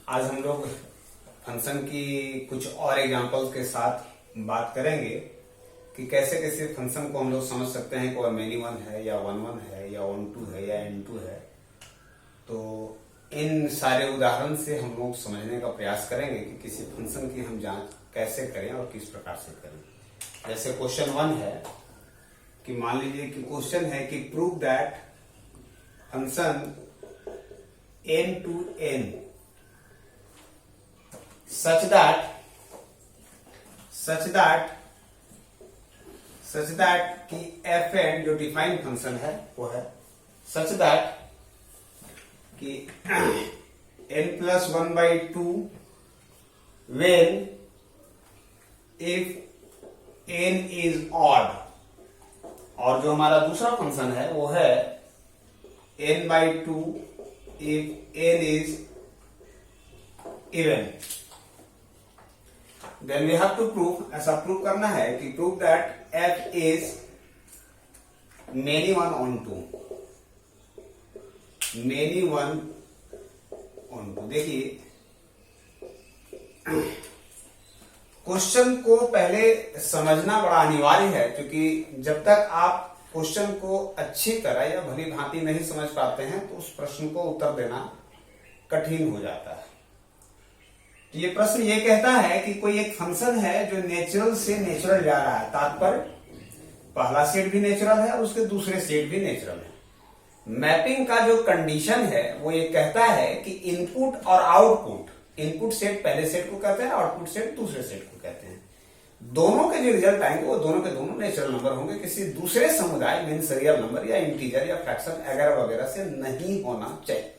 आज हम लोग फंक्शन की कुछ और एग्जांपल्स के साथ बात करेंगे कि कैसे कैसे फंक्शन को हम लोग समझ सकते हैं कि वह मेनी वन है या वन वन है या वन टू है या एन टू है। तो इन सारे उदाहरण से हम लोग समझने का प्रयास करेंगे कि किसी फंक्शन की हम जांच कैसे करें और किस प्रकार से करें। जैसे क्वेश्चन 1 है कि मान लीजिए कि क्वेश्चन है कि prove that function n to n such that कि fn जो डिफाइंड फंक्शन है वो है such that कि n plus 1/2 when if n is odd, और जो हमारा दूसरा फंक्शन है वो है n/2 if n is even। Then we have to prove, ऐसा प्रूव करना है कि prove that f is many one on two, many one on two। देखिए क्वेश्चन को पहले समझना बड़ा अनिवार्य है, क्योंकि जब तक आप क्वेश्चन को अच्छी तरह या भली भांति नहीं समझ पाते हैं तो उस प्रश्न को उत्तर देना कठिन हो जाता है। तो ये प्रश्न ये कहता है कि कोई एक फंक्शन है जो नेचुरल से नेचुरल जा रहा है, तात्पर्य पहला सेट भी नेचुरल है और उसके दूसरे सेट भी नेचुरल है। मैपिंग का जो कंडीशन है वो ये कहता है कि इनपुट और आउटपुट, इनपुट सेट पहले सेट को कहते हैं, आउटपुट सेट दूसरे सेट को कहते हैं। दोनों के जो रिजल्ट आएंगे वो दोनों के दोनों नेचुरल नंबर होंगे, किसी दूसरे समुदाय मीन्स रियल नंबर या इंटीजर या फ्रैक्शन वगैरह वगैरह से नहीं होना चाहिए।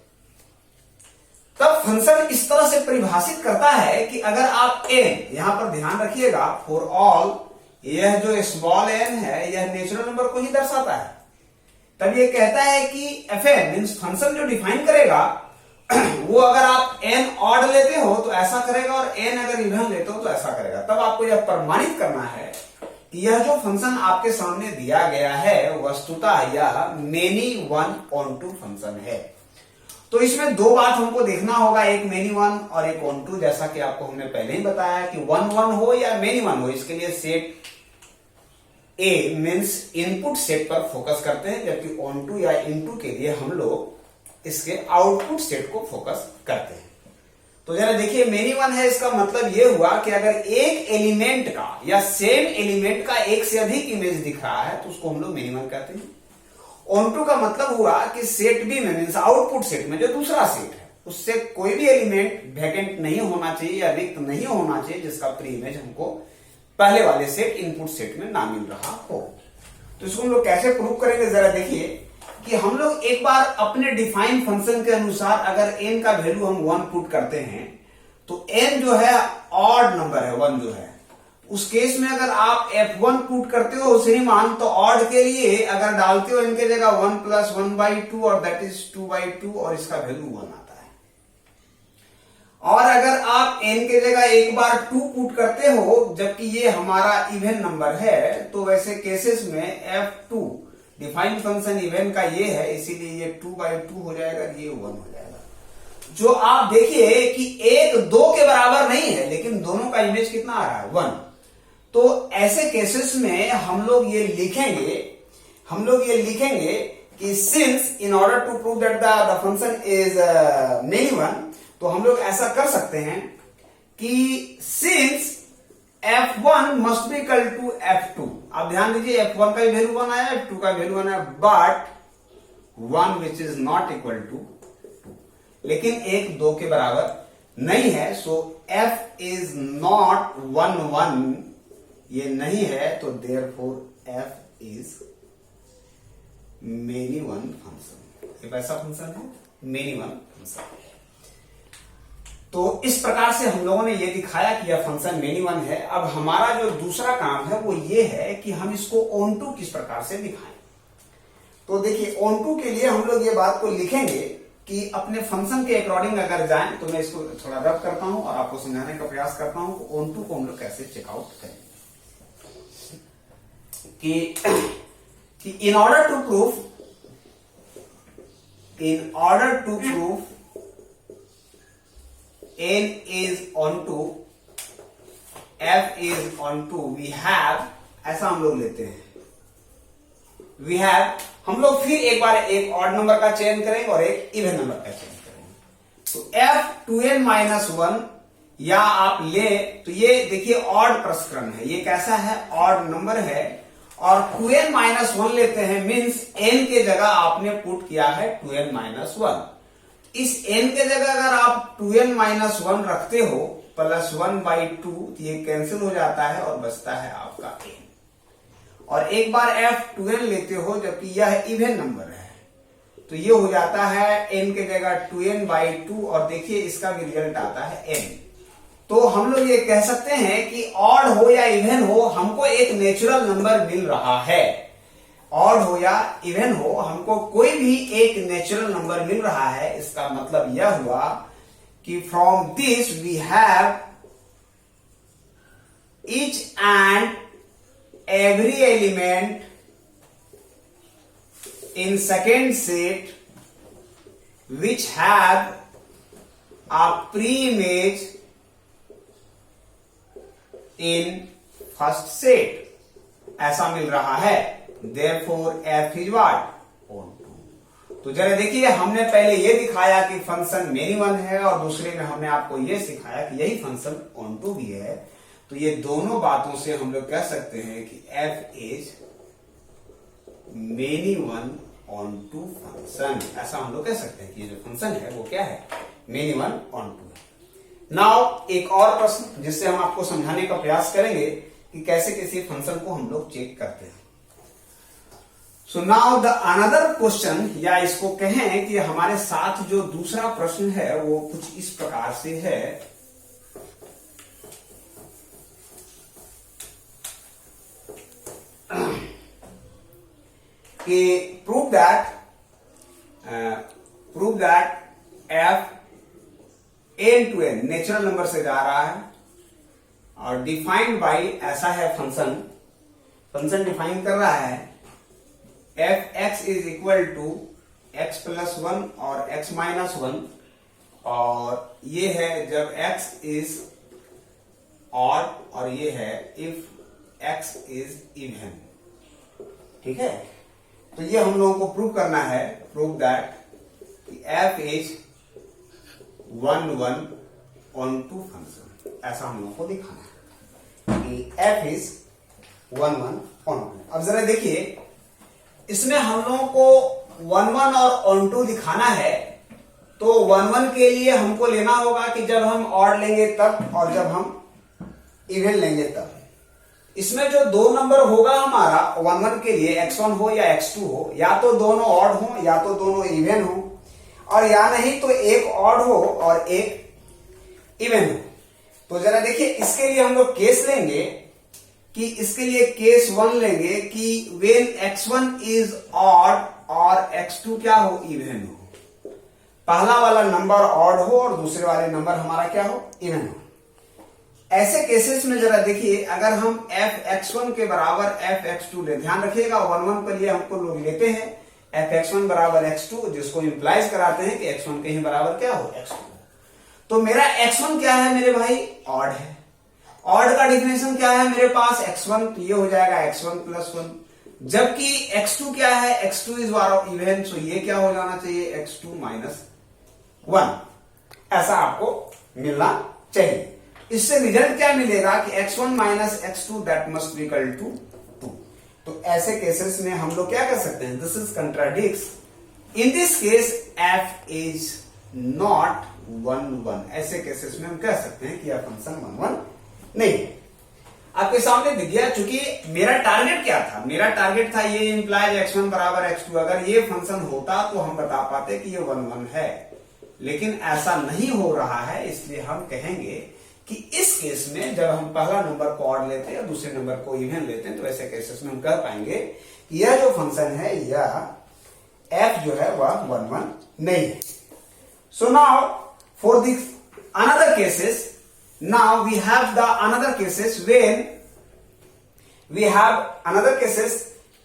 तब फंक्शन इस तरह से परिभाषित करता है कि अगर आप n, यहां पर ध्यान रखिएगा फॉर ऑल, यह जो स्मॉल n है यह नेचुरल नंबर को ही दर्शाता है। तब ये कहता है कि fn मीन्स फंक्शन जो डिफाइन करेगा वो अगर आप n ऑड लेते हो तो ऐसा करेगा और n अगर इवन लेते हो तो ऐसा करेगा। तब आपको यह प्रमाणित करना है कि यह जो फंक्शन आपके सामने दिया गया है वस्तुतः यह many one onto function है। तो इसमें दो बात हमको देखना होगा, एक मेनी वन और एक ऑन टू। जैसा कि आपको हमने पहले ही बताया कि वन वन हो या मेनी वन हो, इसके लिए सेट ए मीन्स इनपुट सेट पर फोकस करते हैं, जबकि ऑन टू या इनटू के लिए हम लोग इसके आउटपुट सेट को फोकस करते हैं। तो जरा देखिए मेनी वन है, इसका मतलब यह हुआ कि अगर एक एलिमेंट का या सेम एलिमेंट का एक से अधिक इमेज दिख रहा है तो उसको हम लोग मेनी वन कहते हैं। ऑन टू का मतलब हुआ कि सेट बी में मीन्स आउटपुट सेट में जो दूसरा सेट है उससे कोई भी एलिमेंट वैकेंट नहीं होना चाहिए या रिक्त नहीं होना चाहिए जिसका प्री इमेज हमको पहले वाले सेट इनपुट सेट में ना मिल रहा हो। तो इसको हम लोग कैसे प्रूव करेंगे, जरा देखिए कि हम लोग एक बार अपने डिफाइंड फंक्शन के अनुसार अगर n का वैल्यू हम 1 पुट करते हैं तो n जो है ऑड नंबर है, 1 जो है, उस केस में अगर आप f1 पुट करते हो उसे ही मान, तो ऑड के लिए अगर डालते हो इनके जगह 1 plus 1/2 और दैट इज 2/2 और इसका वैल्यू 1 आता है। और अगर आप n के जगह एक बार 2 पुट करते हो जबकि ये हमारा इवन नंबर है, तो वैसे केसेस में f2 डिफाइंड फंक्शन इवन का ये है, इसीलिए ये 2/2 हो जाएगा, ये 1 हो जाएगा। जो आप देखिए कि 1 2 के बराबर नहीं है, लेकिन दोनों का इमेज कितना आ रहा है, 1। तो ऐसे केसेस में हम लोग ये लिखेंगे कि since in order to prove that the function is many one, तो हम लोग ऐसा कर सकते हैं कि since f1 must be equal to f2। आप ध्यान दीजिए f1 का वैल्यू 1 आया, f2 का वैल्यू 1 आया, but 1 which is not equal to 2, लेकिन 1 2 के बराबर नहीं है। सो f इज नॉट 1 1, ये नहीं है, तो therefore f is many one function. ये कैसा फंक्शन है, मेनी वन फंक्शन है। तो इस प्रकार से हम लोगों ने ये दिखाया कि यह फंक्शन मेनी वन है। अब हमारा जो दूसरा काम है वो ये है कि हम इसको ऑन टू किस प्रकार से दिखाएं। तो देखिए ऑन टू के लिए हम लोग ये बात को लिखेंगे कि अपने फंक्शन के अकॉर्डिंग अगर जाएं, तो मैं इसको थोड़ा रब करता हूं और आपको समझाने का प्रयास करता हूं कि ऑन टू को हम लोग कैसे चेकआउट करें। कि in order to proof n is onto f is onto we have, ऐसा हम लोग लेते हैं we have, हम लोग फिर एक बार एक ऑड नंबर का चयन करेंगे और एक इवन नंबर का चयन करेंगे। तो f 2n-1 या आप ले तो ये देखिए ऑड प्रसंस्करण है, ये कैसा है, ऑड नंबर है, और 2n-1 लेते हैं मीन्स n के जगह आपने पुट किया है 2n-1। इस n के जगह अगर आप 2n-1 रखते हो प्लस 1/2 ये कैंसिल हो जाता है और बचता है आपका n। और एक बार f 2n लेते हो जबकि यह इवन नंबर है तो ये हो जाता है n के जगह 2n/2 और देखिए इसका भी रिजल्ट आता है n। तो हम लोग ये कह सकते हैं कि ऑड हो या इवन हो हमको एक नेचुरल नंबर मिल रहा है, ऑड हो या इवन हो हमको कोई भी एक नेचुरल नंबर मिल रहा है। इसका मतलब यह हुआ कि from this we have each and every element in second set which have a pre-image in first set, ऐसा मिल रहा है। Therefore f is what? onto। तो जरा देखिए हमने पहले ये दिखाया कि फंक्शन मेनी वन है और दूसरे में हमने आपको ये सिखाया कि यही फंक्शन onto भी है। तो ये दोनों बातों से हम लोग कह सकते हैं कि f is many one onto function, ऐसा हम लोग कह सकते हैं कि ये जो फंक्शन है वो क्या है, मेनी वन onto है। नाउ एक और प्रश्न जिससे हम आपको समझाने का प्रयास करेंगे कि कैसे किसी फंक्शन को हम लोग चेक करते हैं। So now the another question, या इसको कहें कि हमारे साथ जो दूसरा प्रश्न है वो कुछ इस प्रकार से है कि prove that f n to n natural number से जा रहा है और डिफाइंड बाई, ऐसा है फंक्शन डिफाइन कर रहा है f x is equal to x plus 1 और x माइनस 1, और ये है जब x इज ऑड और ये है इफ x इज इवन। ठीक है, तो ये हम लोगों को प्रूव करना है, prove that f is 1-1 onto function, ऐसा हम लोगों को दिखाना है कि f इज 1-1 onto। अब जरा देखिए इसमें हम लोगों को 1-1 और onto दिखाना है, तो 1-1 के लिए हमको लेना होगा कि जब हम ऑड लेंगे तब और जब हम इवन लेंगे तब। इसमें जो दो नंबर होगा हमारा 1-1 के लिए x1 हो या x2 हो, या तो दोनों ऑड हो या तो दोनों इवन हो, और या नहीं तो एक ऑड हो और एक इवन हो। तो जरा देखिए इसके लिए हम लोग केस लेंगे कि इसके लिए केस 1 लेंगे कि when x1 is odd और x2 क्या हो, इवन हो। पहला वाला नंबर ऑड हो और दूसरे वाले नंबर हमारा क्या हो, इवन हो। ऐसे केसेस में जरा देखिए अगर हम f(x1) के बराबर f(x2) ले, ध्यान रखिएगा 1-1 पर लिए हमको लोग लेते हैं f(x1) बराबर x2, जिसको इंप्लाइज कराते हैं कि x1 के ही बराबर क्या हो, x2। तो मेरा x1 क्या है मेरे भाई, ऑड है। ऑड का डिफिनेशन क्या है मेरे पास, x1, तो ये हो जाएगा x1 प्लस 1। जबकि x2 क्या है, x2 इज इवन, सो ये क्या हो जाना चाहिए, x2 माइनस 1। ऐसा आपको मिलना चाहिए। इससे रिजल्ट क्या मिलेगा कि x1 minus x2 that must be equal to 2। तो ऐसे केसेस में हम लोग क्या कर सकते हैं, this is contradicts. In this case f is not 1-1। ऐसे केसेस में हम कह सकते हैं कि यह फंक्शन 1-1 नहीं है। आपके सामने दिख गया, चूंकि मेरा टारगेट क्या था, मेरा टारगेट था ये इंप्लाइज x1 बराबर x2। अगर ये फंक्शन होता तो हम बता पाते कि ये 1-1 है, लेकिन ऐसा नहीं हो रहा है। इसलिए हम कहेंगे कि इस केस में जब हम पहला नंबर को ऑड लेते हैं और दूसरे नंबर को इवन लेते हैं, तो ऐसे केसेस में हम कह पाएंगे कि यह जो फंक्शन है यह f जो है वह 1-1 नहीं है। So now for this another cases, now we have the another cases when we have another cases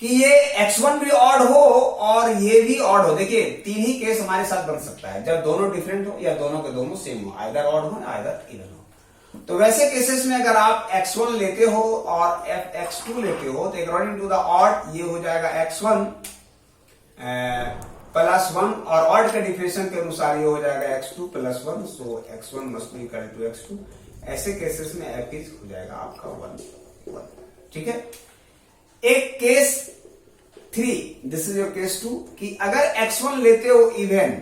कि ये x1 भी ऑड हो और ये भी ऑड हो। देखिए तीन ही केस हमारे साथ बन सकता है, जब दोनों डिफरेंट हो या दोनों के दोनों सेम हो, आइदर ऑड हो आइदर इवन हो। तो वैसे केसेस में अगर आप x1 लेते हो और x2 लेते हो तो अकॉर्डिंग टू द ऑड ये हो जाएगा x1 +1 और ऑड के डिफिनेशन के अनुसार ये हो जाएगा x2 +1, so x1 must be equal to x2। ऐसे केसेस में f इज हो जाएगा आपका 1 1। ठीक है। एक case 3, this is your case 2, कि अगर x1 लेते हो इवन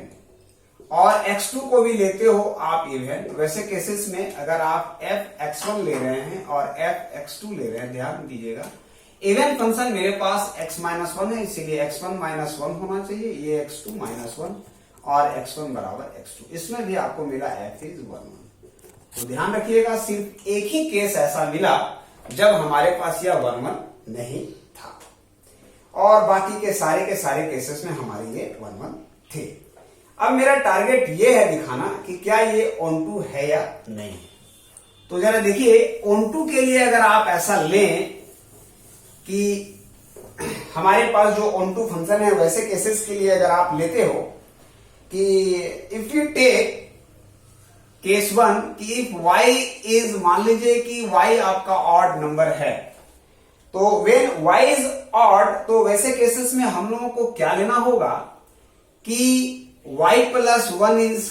और x2 को भी लेते हो आप इवन, वैसे केसेस में अगर आप f(x1) ले रहे हैं और f(x2) ले रहे हैं, ध्यान दीजिएगा इवन फंक्शन मेरे पास x-1 है, इसीलिए x1 -1 होना चाहिए, ये x2 -1 और x1 बराबर x2। इसमें भी आपको मिला f इज 1 1। तो ध्यान रखिएगा सिर्फ एक ही केस ऐसा मिला जब हमारे पास यह 1 1 नहीं था, और बाकी के सारे केसेस में हमारे ये 1 1 थे। अब मेरा टारगेट ये है दिखाना कि क्या ये ऑन2 है या नहीं। तो जरा देखिए ऑन2 के लिए अगर आप ऐसा लें कि हमारे पास जो ऑन2 फंक्शन है, वैसे केसेस के लिए अगर आप लेते हो कि इफ यू टेक केस 1 कि इफ y इज, मान लीजिए कि y आपका ऑड नंबर है, तो व्हेन y इज ऑड, तो वैसे केसेस में हम लोगों को क्या लेना होगा कि y +1 is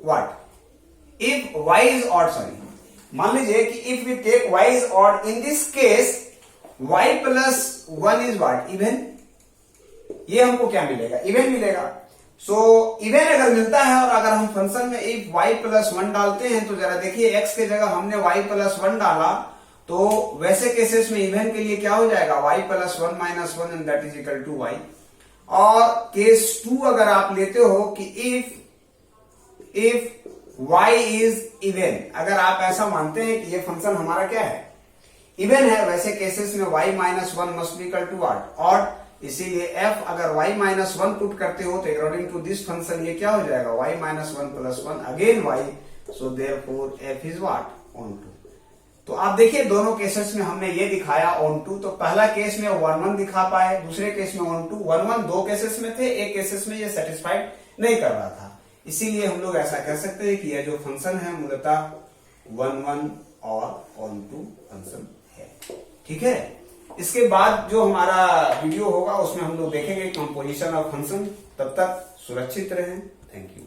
what, if y is odd, sorry मान लीजिए कि if we take y is odd, in this case y +1 is what, even. ये हमको क्या मिलेगा, इवन मिलेगा। सो इवन अगर मिलता है और अगर हम फंक्शन में इफ y +1 डालते हैं, तो जरा देखिए x के जगह हमने y +1 डाला, तो वैसे केसेस में इवन के लिए क्या हो जाएगा, y +1 -1 and that is equal to y। और केस 2 अगर आप लेते हो कि इफ y इज इवन, अगर आप ऐसा मानते हैं कि ये फंक्शन हमारा क्या है, इवन है, वैसे केसेस में y -1 must be equal to what, odd. इसीलिए f अगर y -1 पुट करते हो तो अकॉर्डिंग टू दिस फंक्शन ये क्या हो जाएगा, y -1 +1 again y, so therefore f is what, ऑन2। तो आप देखिए दोनों केसेस में हमने ये दिखाया ऑन2। तो पहला केस में 1 1 दिखा पाए, दूसरे केस में ऑन2। 1 1 दो केसेस में थे, एक केसेस में ये सेटिस्फाइड नहीं कर रहा था, इसीलिए हम लोग ऐसा कह सकते हैं कि यह जो फंक्शन है मूलतः 1 1 और ऑन2 फंक्शन है। ठीक है। इसके बाद जो हमारा वीडियो होगा उसमें हम लोग देखेंगे कंपोजिशन ऑफ फंक्शन। तब तक सुरक्षित रहें। Thank you.